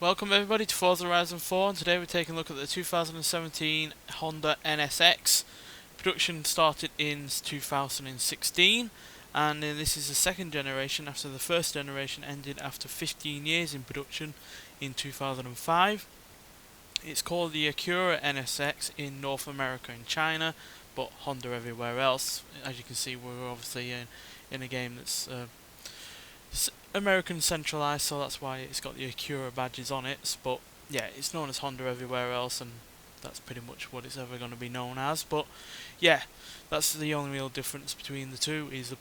Welcome everybody to Forza Horizon 4, and today we're taking a look at the 2017 Honda NSX. Production started in 2016, and this is the second generation after the first generation ended after 15 years in production in 2005. It's called the Acura NSX in North America and China, but Honda everywhere else. As you can see, we're obviously in a game that's American centralized, so that's why it's got the Acura badges on it. But yeah, it's known as Honda everywhere else, and that's pretty much what it's ever going to be known as. But yeah, that's the only real difference between the two is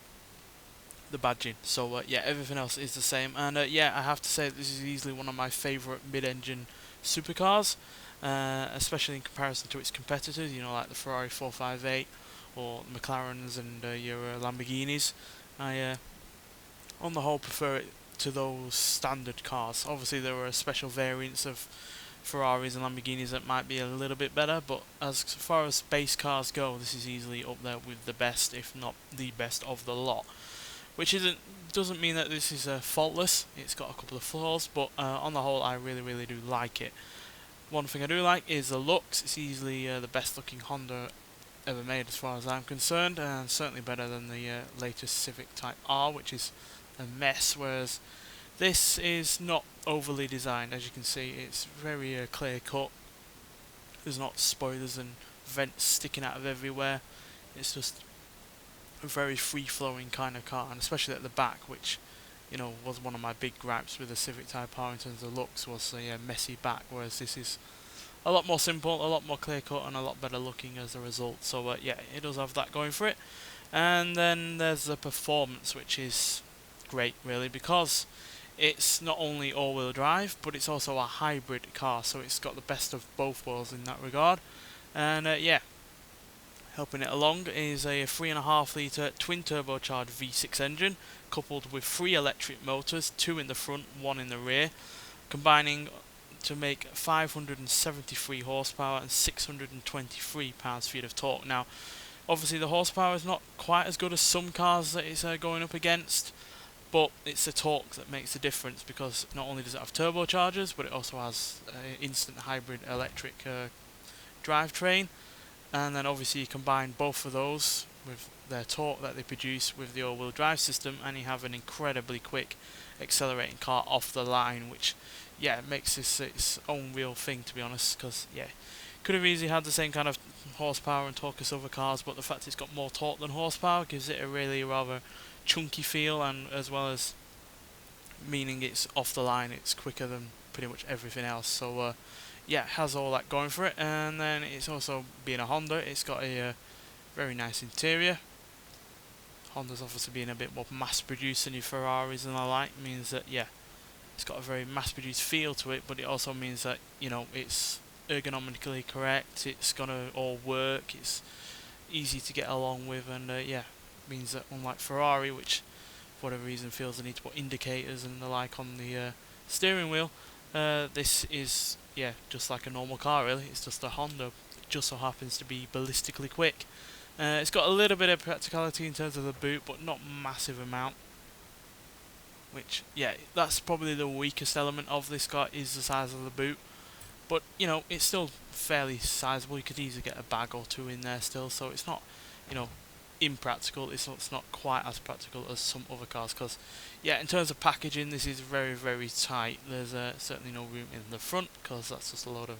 the badging. So yeah, everything else is the same. And yeah, I have to say this is easily one of my favourite mid-engine supercars, especially in comparison to its competitors. You know, like the Ferrari 458 or McLarens and your Lamborghinis. I on the whole prefer it to those standard cars. Obviously there are special variants of Ferraris and Lamborghinis that might be a little bit better, but as far as base cars go, this is easily up there with the best, if not the best of the lot. Which doesn't mean that this is faultless. It's got a couple of flaws, but on the whole I really do like it. One thing I do like is the looks. It's easily the best looking Honda ever made as far as I'm concerned, and certainly better than the latest Civic Type R, which is a mess, whereas this is not overly designed. As you can see, it's very clear cut. There's not spoilers and vents sticking out of everywhere. It's just a very free-flowing kind of car, and especially at the back, which, you know, was one of my big gripes with the Civic Type R in terms of looks, was the messy back, whereas this is a lot more simple, a lot more clear cut, and a lot better looking as a result. So yeah, it does have that going for it. And then there's the performance, which is great really, because it's not only all-wheel drive, but it's also a hybrid car, so it's got the best of both worlds in that regard. And yeah, helping it along is a 3.5 litre twin turbocharged V6 engine coupled with 3 electric motors, 2 in the front, 1 in the rear, combining to make 573 horsepower and 623 pounds-feet of torque. Now obviously the horsepower is not quite as good as some cars that it's going up against, but it's the torque that makes the difference, because not only does it have turbochargers, but it also has instant hybrid electric drivetrain. And then obviously you combine both of those with their torque that they produce with the all-wheel drive system, and you have an incredibly quick accelerating car off the line, which yeah, makes this its own real thing, to be honest. Because yeah, could have easily had the same kind of horsepower and torque as other cars, but the fact it's got more torque than horsepower gives it a really rather chunky feel, and as well as meaning it's off the line, it's quicker than pretty much everything else. So yeah, it has all that going for it. And then it's also, being a Honda, it's got a very nice interior. Honda's obviously being a bit more mass produced than your Ferraris and the like, means that yeah, it's got a very mass produced feel to it, but it also means that, you know, it's ergonomically correct, it's gonna all work, it's easy to get along with, and yeah, means that unlike Ferrari, which for whatever reason feels the need to put indicators and the like on the steering wheel, this is yeah, just like a normal car really. It's just a Honda. It just so happens to be ballistically quick. It's got a little bit of practicality in terms of the boot, but not massive amount. Which yeah, that's probably the weakest element of this car, is the size of the boot. But you know, it's still fairly sizable. You could easily get a bag or two in there still, so it's not, you know, impractical. It's not quite as practical as some other cars, because yeah, in terms of packaging, this is very tight. There's certainly no room in the front, because that's just a load of,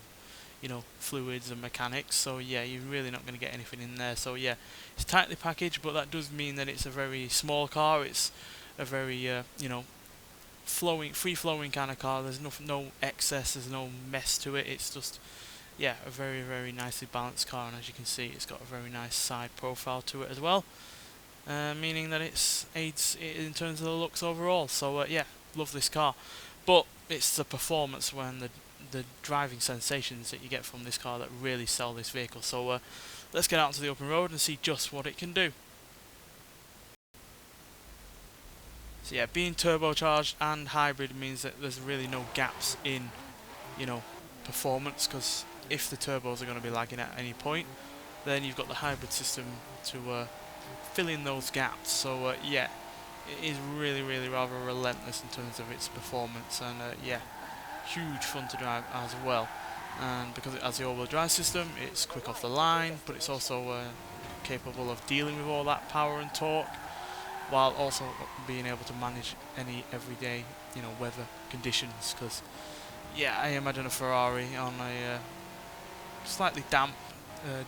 you know, fluids and mechanics. So yeah, you're really not going to get anything in there. So yeah, it's tightly packaged, but that does mean that it's a very small car. It's a very you know, free flowing kind of car. There's no excess, there's no mess to it. It's just yeah, a very nicely balanced car, and as you can see, it's got a very nice side profile to it as well, meaning that it aids in terms of the looks overall. So yeah, love this car, but it's the performance when the driving sensations that you get from this car that really sell this vehicle. So let's get out onto the open road and see just what it can do. So yeah, being turbocharged and hybrid means that there's really no gaps in, you know, performance, because if the turbos are going to be lagging at any point, then you've got the hybrid system to fill in those gaps. So yeah, it is really rather relentless in terms of its performance, and yeah, huge fun to drive as well. And because it has the all-wheel drive system, it's quick off the line, but it's also capable of dealing with all that power and torque, while also being able to manage any everyday, weather conditions. Because, yeah, I imagine a Ferrari on a slightly damp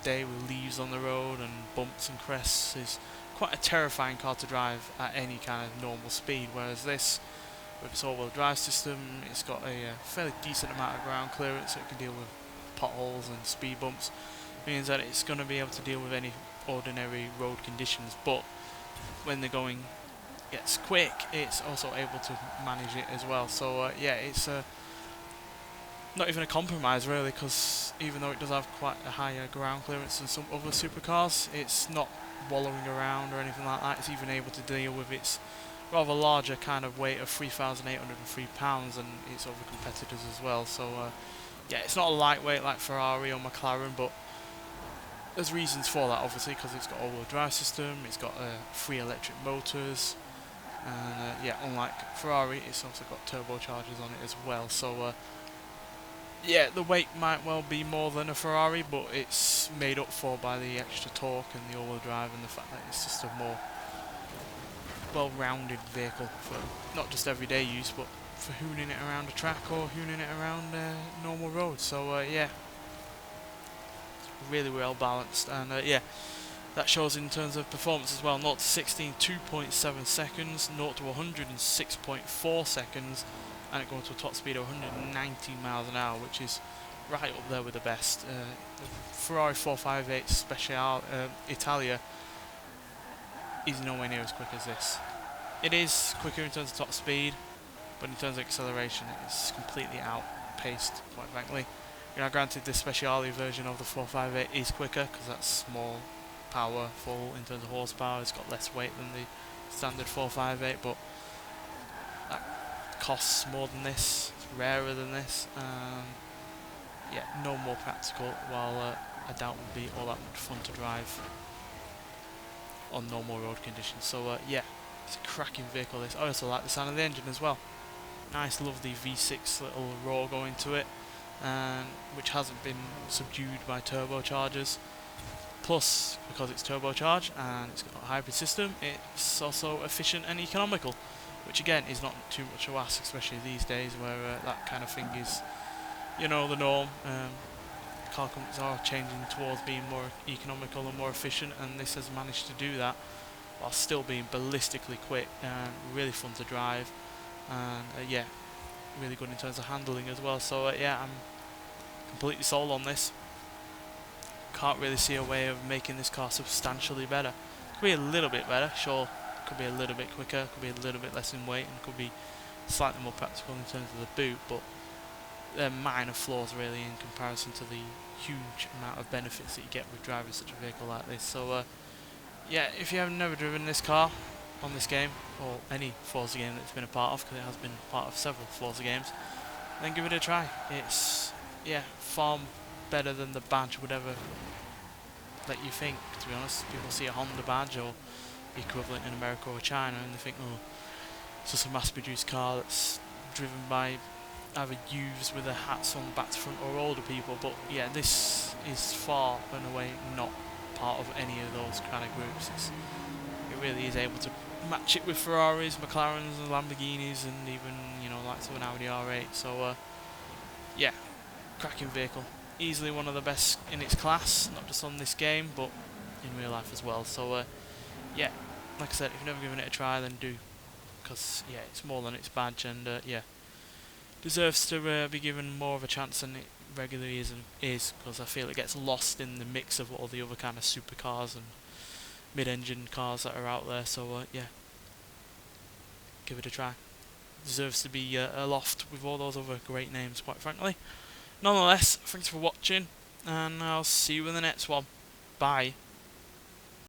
day with leaves on the road and bumps and crests is quite a terrifying car to drive at any kind of normal speed, whereas this, with its all-wheel drive system, it's got a fairly decent amount of ground clearance, so it can deal with potholes and speed bumps. Means that it's going to be able to deal with any ordinary road conditions, but when the going gets quick, it's also able to manage it as well. So yeah, it's not even a compromise really, because even though it does have quite a higher ground clearance than some other supercars, it's not wallowing around or anything like that. It's even able to deal with its rather larger kind of weight of 3,803 pounds and its other competitors as well. So yeah, it's not a lightweight like Ferrari or McLaren, but there's reasons for that, obviously, because it's got all-wheel drive system, it's got 3 electric motors, and yeah, unlike Ferrari, it's also got turbochargers on it as well. So yeah, the weight might well be more than a Ferrari, but it's made up for by the extra torque and the all-wheel drive and the fact that it's just a more well-rounded vehicle for not just everyday use, but for hooning it around a track or hooning it around normal roads. So yeah, it's really well balanced, and yeah, that shows in terms of performance as well. 0 to 16, 2.7 seconds, 0 to 100 in 6.4 seconds, and it goes to a top speed of 119 miles an hour, which is right up there with the best. The Ferrari 458 Special Italia is nowhere near as quick as this. It is quicker in terms of top speed, but in terms of acceleration, it's completely outpaced, quite frankly. Granted, the Speciale version of the 458 is quicker because that's more powerful in terms of horsepower. It's got less weight than the standard 458, but that costs more than this. It's rarer than this. Yeah, no more practical, while I doubt would be all that much fun to drive on normal road conditions. So yeah, it's a cracking vehicle this. I also like the sound of the engine as well. Nice lovely V6 little roar going to it, which hasn't been subdued by turbochargers. Plus, because it's turbocharged and it's got a hybrid system, it's also efficient and economical, which again is not too much to ask, especially these days where that kind of thing is, the norm. Car companies are changing towards being more economical and more efficient, and this has managed to do that while still being ballistically quick and really fun to drive, and yeah, really good in terms of handling as well. So yeah, I'm completely sold on this. Can't really see a way of making this car substantially better. Could be a little bit better, sure. Could be a little bit quicker, could be a little bit less in weight, and could be slightly more practical in terms of the boot, but they're minor flaws really in comparison to the huge amount of benefits that you get with driving such a vehicle like this. So yeah, if you have never driven this car on this game, or any Forza game that it's been a part of, because it has been part of several Forza games, then give it a try. It's, yeah, far better than the badge would ever let you think, to be honest. People see a Honda badge or the equivalent in America or China and they think, oh, it's just a mass-produced car that's driven by either youths with their hats on back to front or older people. But yeah, this is far and away not part of any of those kind of groups. It really is able to match it with Ferraris, McLarens and Lamborghinis, and even, likes of an Audi R8. So yeah, cracking vehicle. Easily one of the best in its class, not just on this game, but in real life as well. So yeah, like I said, if you've never given it a try, then do, because yeah, it's more than its badge, and yeah, deserves to be given more of a chance than it regularly is, because I feel it gets lost in the mix of all the other kind of supercars and mid-engine cars that are out there. So yeah, give it a try. Deserves to be aloft with all those other great names, quite frankly. Nonetheless, thanks for watching, and I'll see you in the next one. Bye.